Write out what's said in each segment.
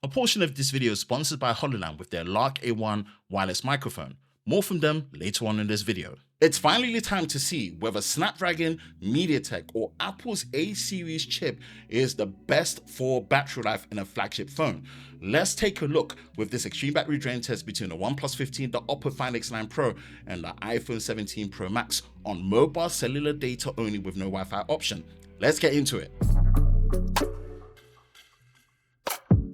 A portion of this video is sponsored by HoloLens with their Lark A1 wireless microphone. More from them later on in this video. It's finally time to see whether Snapdragon, MediaTek or Apple's A series chip is the best for battery life in a flagship phone. Let's take a look with this extreme battery drain test between the OnePlus 15, the Oppo Find X9 Pro and the iPhone 17 Pro Max on mobile cellular data only with no Wi-Fi option. Let's get into it.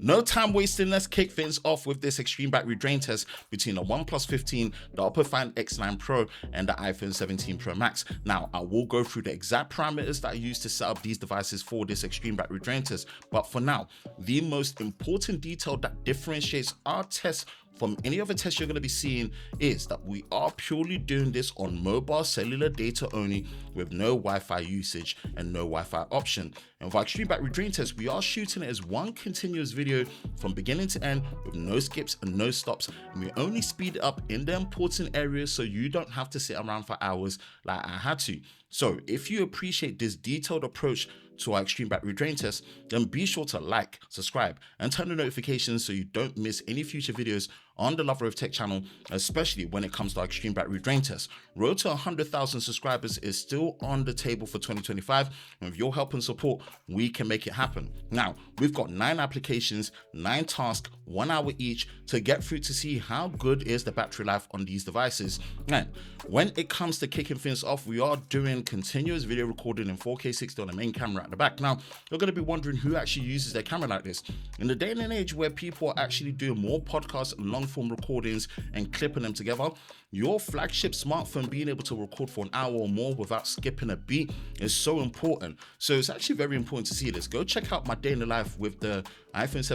No time wasting, let's kick things off with this extreme battery drain test between the OnePlus 15, the Oppo Find X9 Pro and the iPhone 17 Pro Max. Now, I will go through the exact parameters that I used to set up these devices for this extreme battery drain test, but for now, the most important detail that differentiates our test from any other test you're going to be seeing is that we are purely doing this on mobile cellular data only with no Wi-Fi usage and no Wi-Fi option. And for our extreme battery drain test, we are shooting it as one continuous video from beginning to end with no skips and no stops, and we only speed it up in the important areas so you don't have to sit around for hours like I had to. So if you appreciate this detailed approach to our extreme battery drain test, then be sure to like, subscribe and turn the notifications so you don't miss any future videos on the Lover of Tech channel, especially when it comes to our extreme battery drain test. Road to 100,000 subscribers is still on the table for 2025, and with your help and support, we can make it happen. Now, we've got 9 applications, 9 tasks, 1 hour each to get through to see how good is the battery life on these devices. And when it comes to kicking things off, we are doing continuous video recording in 4K 60 on the main camera at the back. Now, you're going to be wondering who actually uses their camera like this. In the day and age where people are actually doing more podcasts and long form recordings and clipping them together, your flagship smartphone being able to record for an hour or more without skipping a beat is so important. So it's actually very important to see this. Go check out my day in the life with the iPhone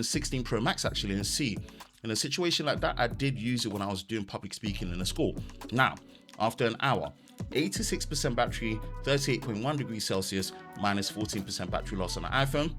16 Pro Max actually, and see. In a situation like that, I did use it when I was doing public speaking in a school. Now, after an hour, 86% battery, 38.1 degrees Celsius, minus 14% battery loss on the iPhone,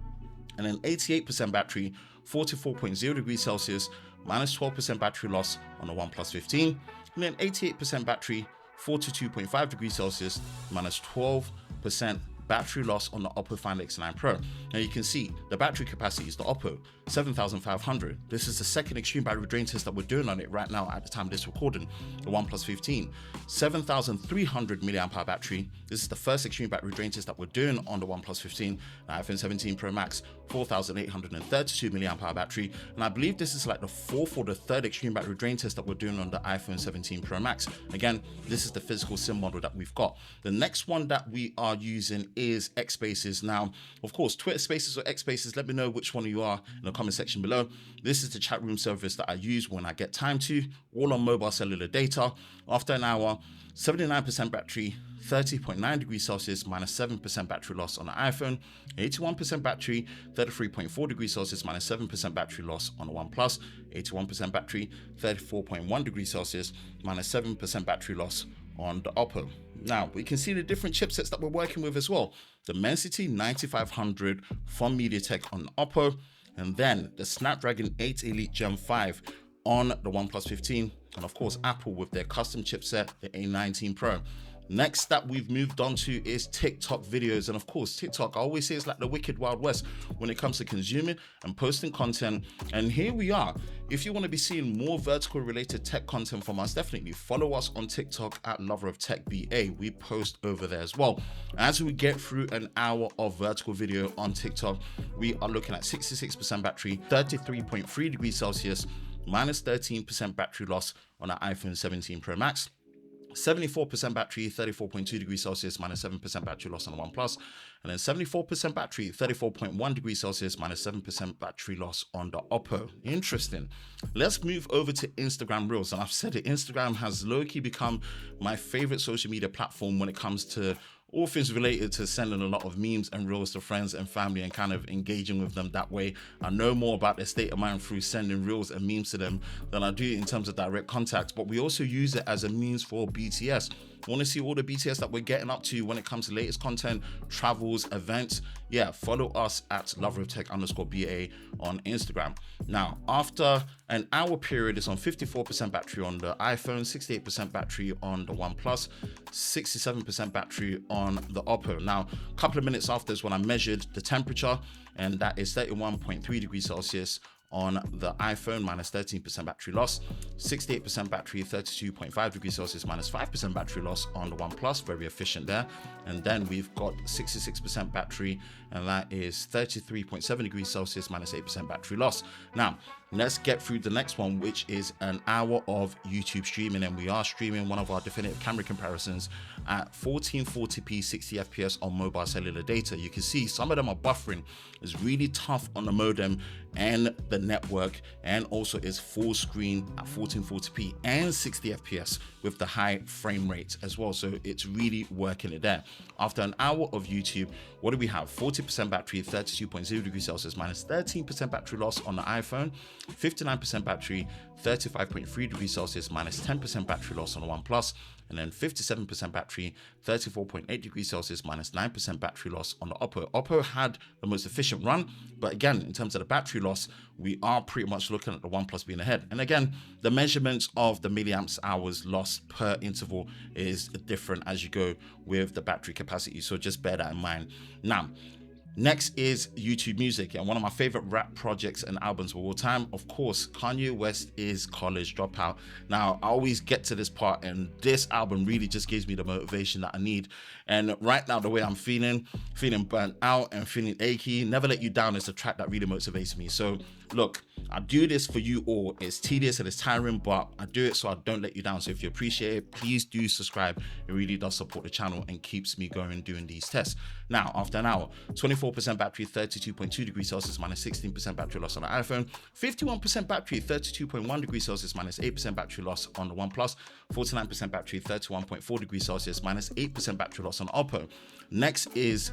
and then 88% battery, 44.0 degrees Celsius, minus 12% battery loss on the OnePlus 15, and then 88% battery, 42.5 degrees Celsius, minus 12% battery loss on the Oppo Find X9 Pro. Now you can see the battery capacity is the Oppo 7500. This is the second extreme battery drain test that we're doing on it right now at the time of this recording. The OnePlus 15, 7300 mAh battery. This is the first extreme battery drain test that we're doing on the OnePlus 15. The iPhone 17 Pro Max, 4832 mAh battery. And I believe this is like the 4th or the 3rd extreme battery drain test that we're doing on the iPhone 17 Pro Max. Again, this is the physical SIM model that we've got. The next one that we are using is X Spaces. Now, of course, Twitter Spaces or X Spaces, let me know which one you are in the comment section below. This is the chat room service that I use when I get time to, all on mobile cellular data. After an hour, 79% battery, 30.9 degrees Celsius, minus 7% battery loss on the iPhone, 81% battery, 33.4 degrees Celsius, minus 7% battery loss on the OnePlus, 81% battery, 34.1 degrees Celsius, minus 7% battery loss on the Oppo. Now, we can see the different chipsets that we're working with as well. The Dimensity 9500 from MediaTek on Oppo, and then the Snapdragon 8 Elite Gen 5 on the OnePlus 15, and of course Apple with their custom chipset, the A19 Pro. Next that we've moved on to is TikTok videos. And of course, TikTok, I always say it's like the wicked Wild West when it comes to consuming and posting content. And here we are. If you want to be seeing more vertical related tech content from us, definitely follow us on TikTok at Lover of Tech BA. We post over there as well. As we get through an hour of vertical video on TikTok, we are looking at 66% battery, 33.3 degrees Celsius, minus 13% battery loss on the iPhone 17 Pro Max. 74% battery, 34.2 degrees Celsius, minus 7% battery loss on the OnePlus, and then 74% battery, 34.1 degrees Celsius, minus 7% battery loss on the Oppo. Interesting. Let's move over to Instagram Reels. And I've said it, Instagram has low-key become my favorite social media platform when it comes to all things related to sending a lot of memes and reels to friends and family and kind of engaging with them that way. I know more about their state of mind through sending reels and memes to them than I do in terms of direct contact, but we also use it as a means for BTS. Want to see all the BTS that we're getting up to when it comes to latest content, travels, events? Yeah, follow us at loverofTech_BA on Instagram. Now, after an hour period, it's on 54% battery on the iPhone, 68% battery on the OnePlus, 67% battery on the Oppo. Now, a couple of minutes after is when I measured the temperature, and that is 31.3 degrees Celsius on the iPhone, minus 13% battery loss, 68% battery, 32.5 degrees Celsius, minus 5% battery loss on the OnePlus, very efficient there. And then we've got 66% battery, and that is 33.7 degrees Celsius, minus 8% battery loss. Now, let's get through the next one, which is an hour of YouTube streaming, and we are streaming one of our definitive camera comparisons at 1440p 60 fps on mobile cellular data. You can see some of them are buffering. It's really tough on the modem and the network, and also is full screen at 1440p and 60 fps with the high frame rate as well, so it's really working it there. After an hour of YouTube, what do we have? 40% battery, 32.0 degrees Celsius, minus 13% battery loss on the iPhone, 59% battery, 35.3 degrees Celsius, minus 10% battery loss on the OnePlus, and then 57% battery, 34.8 degrees Celsius, minus 9% battery loss on the Oppo. Oppo had the most efficient run, but again, in terms of the battery loss, we are pretty much looking at the OnePlus being ahead. And again, the measurements of the milliamps hours lost per interval is different as you go with the battery capacity, so just bear that in mind. Now, next is YouTube Music, and one of my favorite rap projects and albums of all time, of course, Kanye West is College Dropout. Now, I always get to this part, and this album really just gives me the motivation that I need. And right now, the way I'm feeling burnt out and feeling achy, Never Let You Down is the track that really motivates me. So look, I do this for you all. It's tedious and it's tiring, but I do it so I don't let you down. So if you appreciate it, please do subscribe. It really does support the channel and keeps me going doing these tests. Now, after an hour, 24% battery, 32.2 degrees Celsius, minus 16% battery loss on the iPhone, 51% battery, 32.1 degrees Celsius, minus 8% battery loss on the OnePlus, 49% battery, 31.4 degrees Celsius, minus 8% battery loss on Oppo. Next is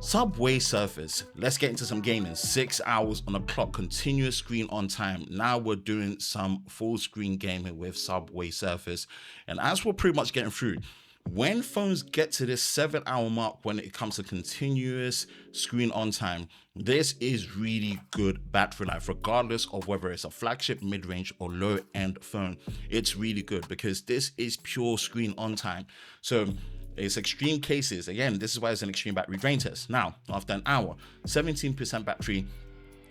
Subway Surfers. Let's get into some gaming. 6 hours on the clock, continuous screen on time. Now we're doing some full screen gaming with Subway Surfers. And as we're pretty much getting through, when phones get to this 7-hour mark when it comes to continuous screen on time, this is really good battery life, regardless of whether it's a flagship, mid-range, or low-end phone. It's really good because this is pure screen on time. So it's extreme cases. Again, this is why it's an extreme battery drain test. Now, after an hour, 17% battery,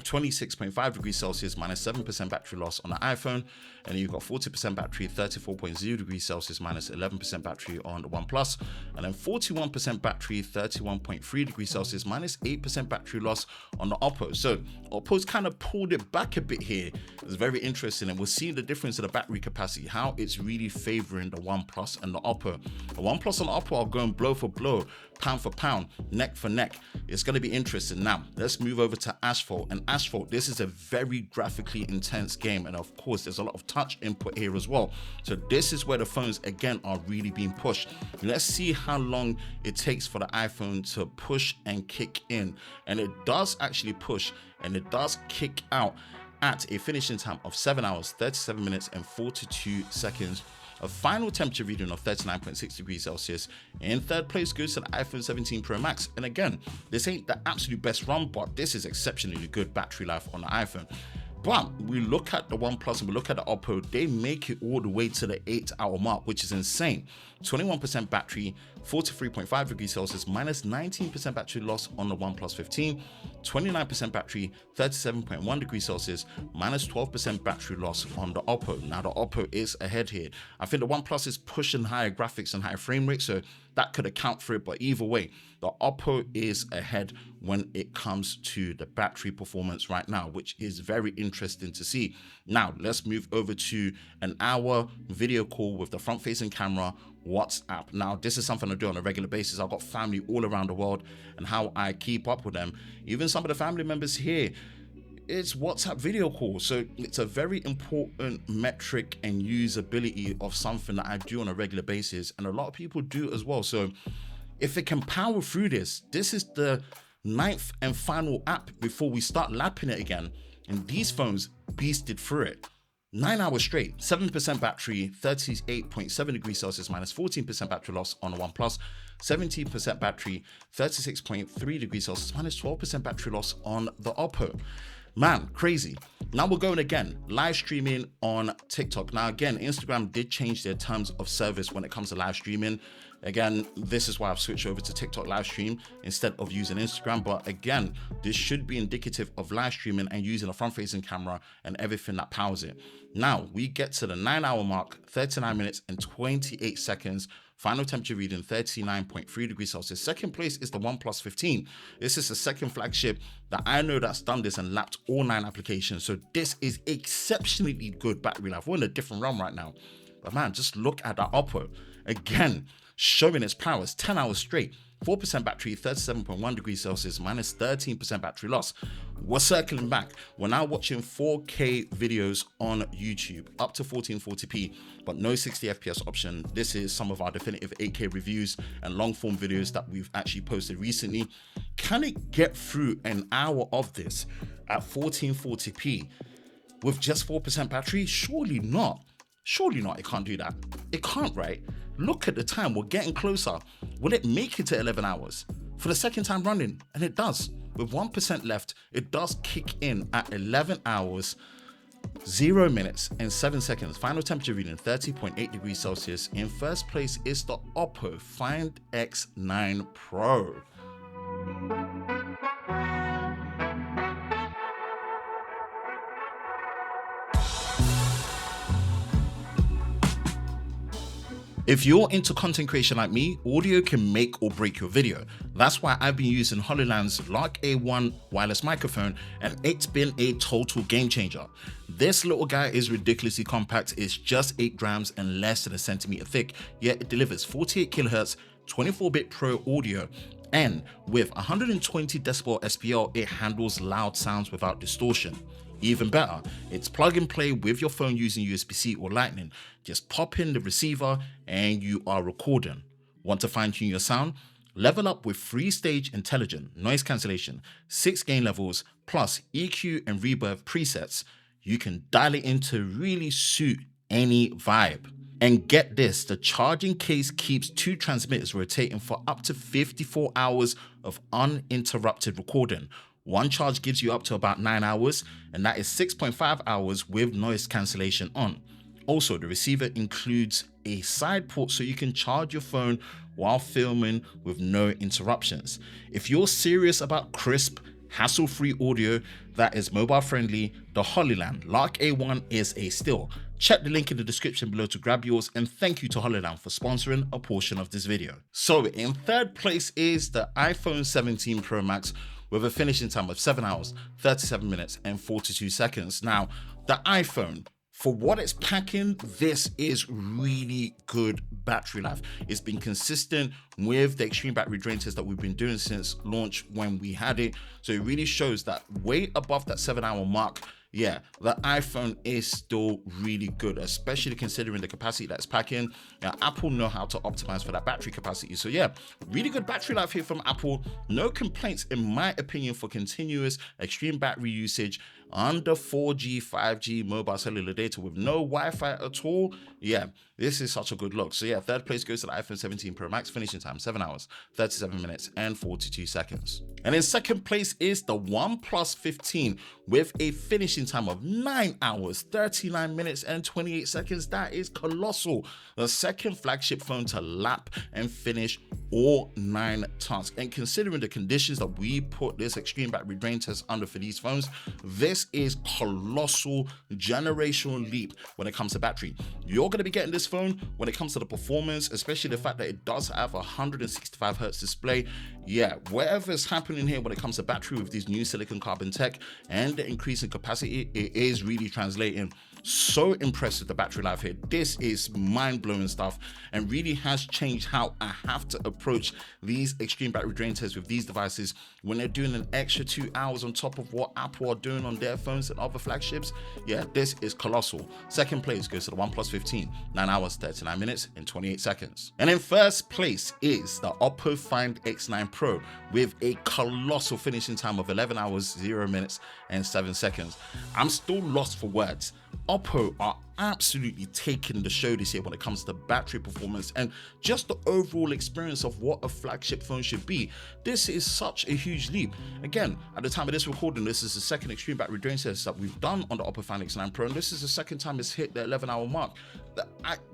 26.5 degrees Celsius, minus 7% battery loss on the iPhone, and you've got 40% battery, 34.0 degrees Celsius, minus 11% battery on the OnePlus, and then 41% battery, 31.3 degrees Celsius, minus 8% battery loss on the Oppo. So Oppo's kind of pulled it back a bit here. It's very interesting, and we're seeing the difference in the battery capacity, how it's really favoring the OnePlus and the Oppo. The OnePlus and the Oppo are going blow for blow, pound for pound, neck for neck. It's going to be interesting. Now, let's move over to Asphalt. And Asphalt, this is a very graphically intense game, and of course there's a lot of touch input here as well. So this is where the phones again are really being pushed. Let's see how long it takes for the iPhone to push and kick in, and it does actually push and it does kick out at a finishing time of 7 hours, 37 minutes and 42 seconds. A final temperature reading of 39.6 degrees Celsius. In third place goes to the iPhone 17 Pro Max. And again, this ain't the absolute best run, but this is exceptionally good battery life on the iPhone. But we look at the OnePlus and we look at the Oppo, they make it all the way to the 8-hour mark, which is insane. 21% battery, 43.5 degrees Celsius, minus 19% battery loss on the OnePlus 15, 29% battery, 37.1 degrees Celsius, minus 12% battery loss on the Oppo. Now the Oppo is ahead here. I think the OnePlus is pushing higher graphics and higher frame rate, so that could account for it, but either way, the Oppo is ahead when it comes to the battery performance right now, which is very interesting to see. Now, let's move over to an hour video call with the front-facing camera, WhatsApp. Now, this is something I do on a regular basis. I've got family all around the world, and how I keep up with them, even some of the family members here, it's WhatsApp video calls. So it's a very important metric and usability of something that I do on a regular basis, and a lot of people do as well. So if it can power through this is the 9th and final app before we start lapping it again, and these phones beasted through it. 9 hours straight, 7% battery, 38.7 degrees Celsius, minus 14% battery loss on the OnePlus, 17% battery, 36.3 degrees Celsius, minus 12% battery loss on the Oppo. Man, crazy. Now we're going again, live streaming on TikTok. Now again, Instagram did change their terms of service when it comes to live streaming. Again, this is why I've switched over to TikTok live stream instead of using Instagram. But again, this should be indicative of live streaming and using a front-facing camera and everything that powers it. Now we get to the 9-hour mark, 39 minutes and 28 seconds. Final temperature reading 39.3 degrees Celsius. Second place is the OnePlus 15. This is the second flagship that I know that's done this and lapped all 9 applications. So this is exceptionally good battery life. We're in a different realm right now. But man, just look at that Oppo. Again, showing its prowess, 10 hours straight. 4% battery, 37.1 degrees Celsius, minus 13% battery loss. We're circling back. We're now watching 4K videos on YouTube, up to 1440p, but no 60 FPS option. This is some of our definitive 8K reviews and long form videos that we've actually posted recently. Can it get through an hour of this at 1440p with just 4% battery? Surely not. Surely not. It can't do that. It can't, right? Look at the time. We're getting closer. Will it make it to 11 hours? For the second time running, and it does. With 1% left, it does kick in at 11 hours, 0 minutes and 7 seconds. Final temperature reading 30.8 degrees Celsius. In first place is the Oppo Find X9 Pro. If you're into content creation like me, audio can make or break your video. That's why I've been using HoloLens's Lark A1 wireless microphone, and it's been a total game changer. This little guy is ridiculously compact. It's just 8 grams and less than a centimeter thick, yet it delivers 48 kilohertz, 24-bit Pro audio, and with 120 decibel SPL, it handles loud sounds without distortion. Even better, it's plug and play with your phone using USB-C or Lightning. Just pop in the receiver and you are recording. Want to fine tune your sound? Level up with 3-stage intelligent noise cancellation, 6 gain levels, plus EQ and reverb presets. You can dial it in to really suit any vibe. And get this, the charging case keeps 2 transmitters rotating for up to 54 hours of uninterrupted recording. One charge gives you up to about 9 hours, and that is 6.5 hours with noise cancellation on. Also, the receiver includes a side port so you can charge your phone while filming with no interruptions. If you're serious about crisp, hassle-free audio that is mobile friendly, the HoloLens Lark A1 is a steal. Check the link in the description below to grab yours, and thank you to HoloLens for sponsoring a portion of this video. So in third place is the iPhone 17 Pro Max with a finishing time of 7 hours, 37 minutes and 42 seconds. Now, the iPhone, for what it's packing, this is really good battery life. It's been consistent with the extreme battery drain test that we've been doing since launch when we had it. So it really shows that way above that 7-hour mark, yeah, the iPhone is still really good, especially considering the capacity that's packing. Now, Apple know how to optimize for that battery capacity. So yeah, really good battery life here from Apple. No complaints, in my opinion, for continuous extreme battery usage under 4G, 5G mobile cellular data with no Wi-Fi at all. Yeah, this is such a good look. So yeah, third place goes to the iPhone 17 Pro Max, finishing time 7 hours, 37 minutes and 42 seconds. And in second place is the OnePlus 15 with a finishing time of 9 hours, 39 minutes and 28 seconds. That is colossal. The second flagship phone to lap and finish all 9 tasks. And considering the conditions that we put this extreme battery drain test under for these phones, this is colossal generational leap when it comes to battery. You're going to be getting this phone when it comes to the performance, especially the fact that it does have a 165 hertz display. Yeah, whatever's happening here when it comes to battery with these new silicon carbon tech and the increase in capacity, it is really translating. So impressed with the battery life here. This is mind-blowing stuff and really has changed how I have to approach these extreme battery drain tests with these devices when they're doing an extra 2 hours on top of what Apple are doing on their phones and other flagships. Yeah, this is colossal. Second place goes to the OnePlus 15, 9 hours, 39 minutes and 28 seconds. And in first place is the Oppo Find X9 Pro with a colossal finishing time of 11 hours, 0 minutes and 7 seconds. I'm still lost for words Oppo are absolutely taking the show this year when it comes to battery performance and just the overall experience of what a flagship phone should be. This is such a huge leap. Again, at the time of this recording, this is the second extreme battery drain test that we've done on the Oppo Find X9 Pro, and this is the second time it's hit the 11-hour mark.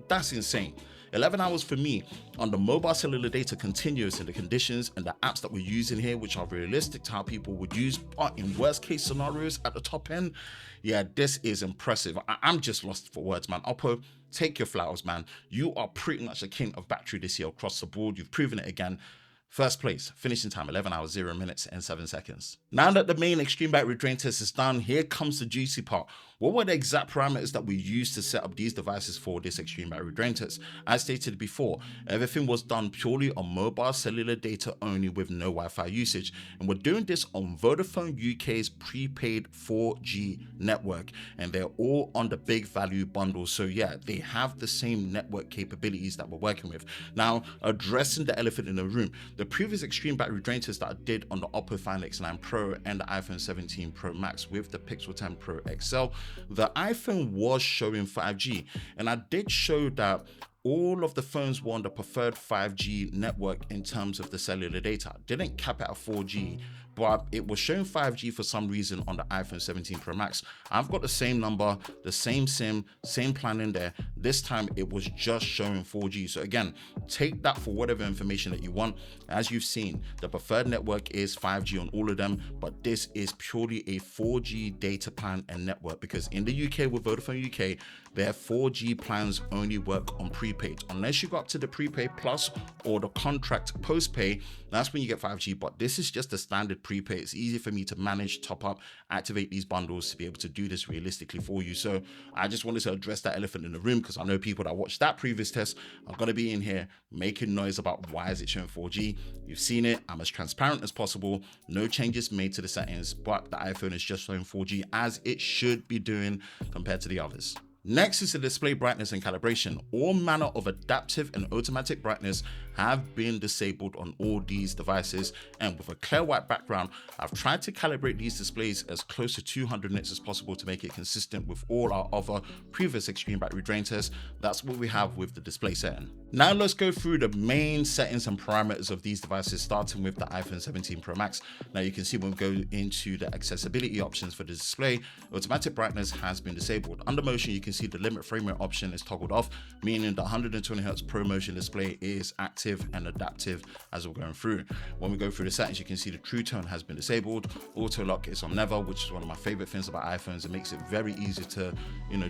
That's insane. 11 hours for me on the mobile cellular data continuous in the conditions and the apps that we're using here, which are realistic to how people would use, but in worst case scenarios at the top end, yeah, this is impressive. I'm just lost for words, man. Oppo, take your flowers, man. You are pretty much the king of battery this year across the board. You've proven it again. First place, finishing time 11 hours, 0 minutes and 7 seconds. Now that the main extreme battery drain test is done, here comes the juicy part. What were the exact parameters that we used to set up these devices for this extreme battery drain test? As stated before, everything was done purely on mobile cellular data only with no Wi-Fi usage. And we're doing this on Vodafone UK's prepaid 4G network. And they're all on the big value bundle. So yeah, they have the same network capabilities that we're working with. Now, addressing the elephant in the room, the previous extreme battery drain test that I did on the Oppo Find X9 Pro and the iPhone 17 Pro Max with the Pixel 10 Pro XL, the iPhone was showing 5G, and I did show that all of the phones were on the preferred 5G network in terms of the cellular data. Didn't cap it at 4G, but it was showing 5G for some reason on the iPhone 17 Pro Max. I've got the same number, the same SIM, same plan in there. This time it was just showing 4G. So again, take that for whatever information that you want. As you've seen, the preferred network is 5G on all of them, but this is purely a 4G data plan and network, because in the UK with Vodafone UK, their 4G plans only work on prepaid. Unless you go up to the prepaid plus or the contract post-pay, that's when you get 5G, but this is just a standard prepaid. It's easy for me to manage, top up, activate these bundles to be able to do this realistically for you. So I just wanted to address that elephant in the room, because I know people that watched that previous test are going to be in here making noise about why is it showing 4G. You've seen it. I'm as transparent as possible. No changes made to the settings, but the iPhone is just showing 4G as it should be doing compared to the others. Next is the display brightness and calibration. All manner of adaptive and automatic brightness have been disabled on all these devices, and with a clear white background, I've tried to calibrate these displays as close to 200 nits as possible to make it consistent with all our other previous extreme battery drain tests. That's what we have with the display setting. Now let's go through the main settings and parameters of these devices, starting with the iPhone 17 Pro Max. Now you can see when we go into the accessibility options for the display, automatic brightness has been disabled. Under motion, you can see the limit frame rate option is toggled off, meaning the 120 Hz Pro Motion display is active and adaptive as we're going through. When we go through the settings, you can see the True Tone has been disabled. Auto lock is on never, which is one of my favorite things about iPhones. It makes it very easy to,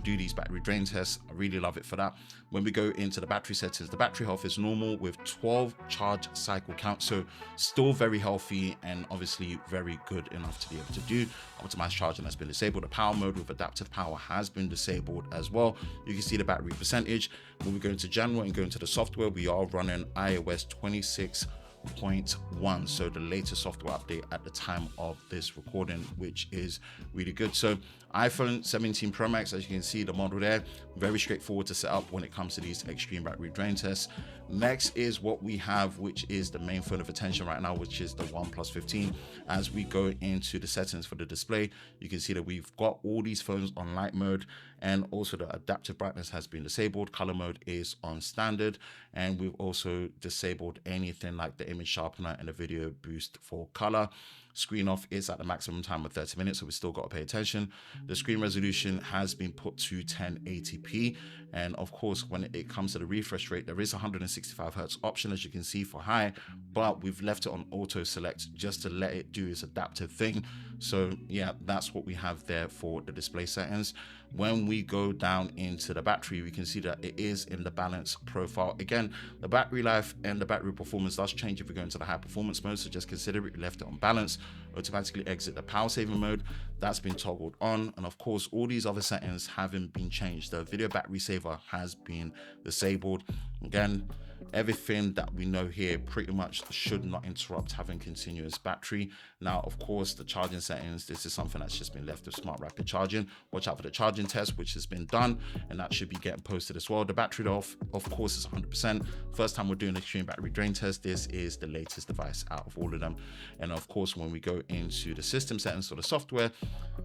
do these battery drain tests. I really love it for that. When we go into the battery settings, the battery health is normal with 12 charge cycle count, so still very healthy and obviously very good enough to be able to do. Optimized charging has been disabled. The power mode with adaptive power has been disabled as well. You can see the battery percentage. When we go into general and go into the software, we are running iOS 26.1, so the latest software update at the time of this recording, which is really good. So iPhone 17 Pro Max, as you can see the model there, very straightforward to set up when it comes to these extreme battery drain tests. Next is what we have, which is the main phone of attention right now, which is the OnePlus 15. As we go into the settings for the display, you can see that we've got all these phones on light mode, and also the adaptive brightness has been disabled. Color mode is on standard, and we've also disabled anything like the image sharpener and the video boost for color. Screen off is at the maximum time of 30 minutes, so we still got to pay attention. The screen resolution has been put to 1080p, and of course when it comes to the refresh rate, there is a 165 Hz option, as you can see, for high, but we've left it on auto select just to let it do its adaptive thing. So yeah, that's what we have there for the display settings. When we go down into the battery, we can see that it is in the balance profile. Again, the battery life and the battery performance does change if we go into the high performance mode, so just consider it. We left it on balance. Automatically exit the power saving mode, that's been toggled on, and of course all these other settings haven't been changed. The video battery saver has been disabled. Again, everything that we know here pretty much should not interrupt having continuous battery. Now, of course, the charging settings, this is something that's just been left with smart rapid charging. Watch out for the charging test, which has been done, and that should be getting posted as well. The battery of course is 100%. First time we're doing extreme battery drain test. This is the latest device out of all of them. And of course, when we go into the system settings for the software,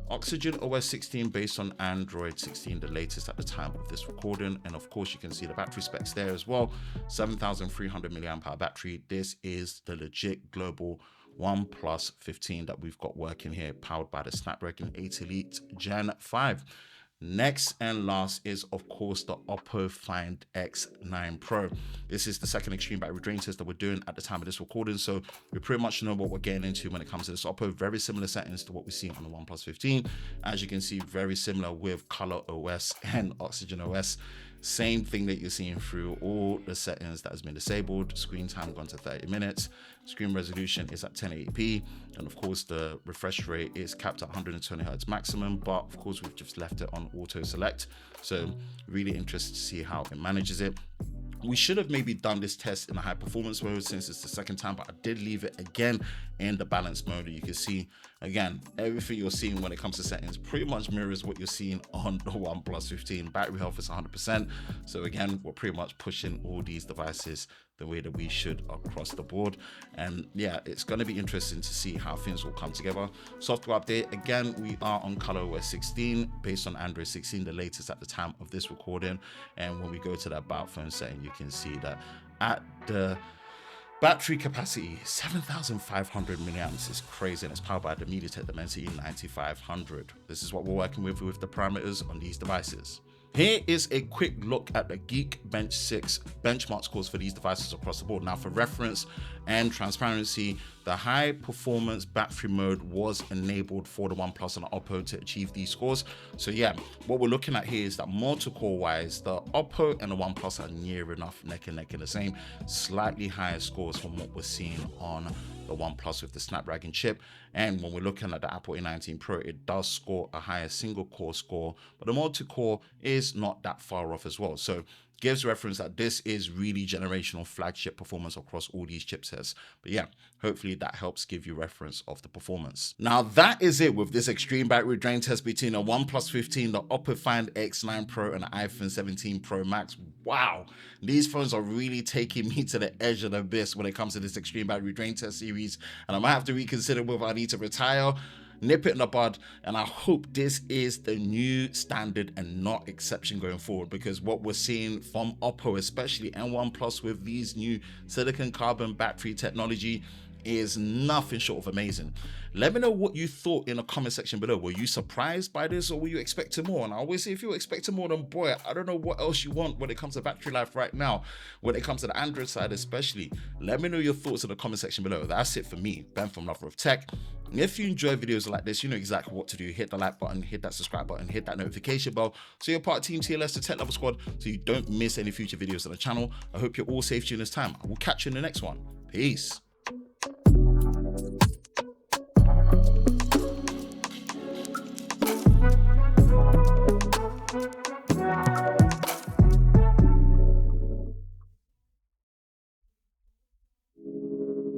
Oxygen OS 16 based on Android 16, the latest at the time of this recording. And of course, you can see the battery specs there as well. 7,300 milliamp hour battery. This is the legit global OnePlus 15 that we've got working here, powered by the Snapdragon 8 Elite Gen 5. Next and last is, of course, the Oppo Find X9 Pro. This is the second extreme battery drain test that we're doing at the time of this recording, so we pretty much know what we're getting into when it comes to this Oppo. Very similar settings to what we see on the OnePlus 15. As you can see, very similar with Color OS and Oxygen OS. Same thing that you're seeing through all the settings that has been disabled. Screen time gone to 30 minutes. Screen resolution is at 1080p. And of course, the refresh rate is capped at 120 Hz maximum, but of course, we've just left it on auto select. So really interested to see how it manages it. We should have maybe done this test in a high performance mode since it's the second time, but I did leave it again in the balance mode. You can see, again, everything you're seeing when it comes to settings pretty much mirrors what you're seeing on the OnePlus 15. Battery health is 100%. So again, we're pretty much pushing all these devices the way that we should across the board. And yeah, it's going to be interesting to see how things will come together. Software update, again, we are on Color OS 16 based on Android 16, the latest at the time of this recording. And when we go to the about phone setting, you can see that at the battery capacity, 7,500 milliamps is crazy, and it's powered by the MediaTek Dimensity 9500. This is what we're working with the parameters on these devices. Here is a quick look at the Geekbench 6 benchmark scores for these devices across the board. Now, for reference and transparency, the high performance battery mode was enabled for the OnePlus and the Oppo to achieve these scores. So yeah, what we're looking at here is that multi-core wise, the Oppo and the OnePlus are near enough neck and neck in the same, slightly higher scores from what we're seeing on the OnePlus with the Snapdragon chip. And when we're looking at the Apple A19 Pro, it does score a higher single core score, but the multi-core is not that far off as well. So gives reference that this is really generational flagship performance across all these chipsets. But yeah, hopefully that helps give you reference of the performance. Now that is it with this extreme battery drain test between a OnePlus 15, the Oppo Find X9 Pro and the iPhone 17 Pro Max. Wow, these phones are really taking me to the edge of the abyss when it comes to this extreme battery drain test series. And I might have to reconsider whether I need to retire, nip it in the bud, and I hope this is the new standard and not exception going forward, because what we're seeing from Oppo especially and OnePlus with these new silicon carbon battery technology is nothing short of amazing. Let me know what you thought in the comment section below. Were you surprised by this, or were you expecting more? And I always say, if you're expecting more, then boy, I don't know what else you want when it comes to battery life right now, when it comes to the Android side especially. Let me know your thoughts in the comment section below. That's it for me, Ben from Lover of Tech. If you enjoy videos like this, you know exactly what to do. Hit the like button, hit that subscribe button, hit that notification bell, so you're part of Team TLS, the Tech Lover Squad, so you don't miss any future videos on the channel. I hope you're all safe during this time. I will catch you in the next one. Peace.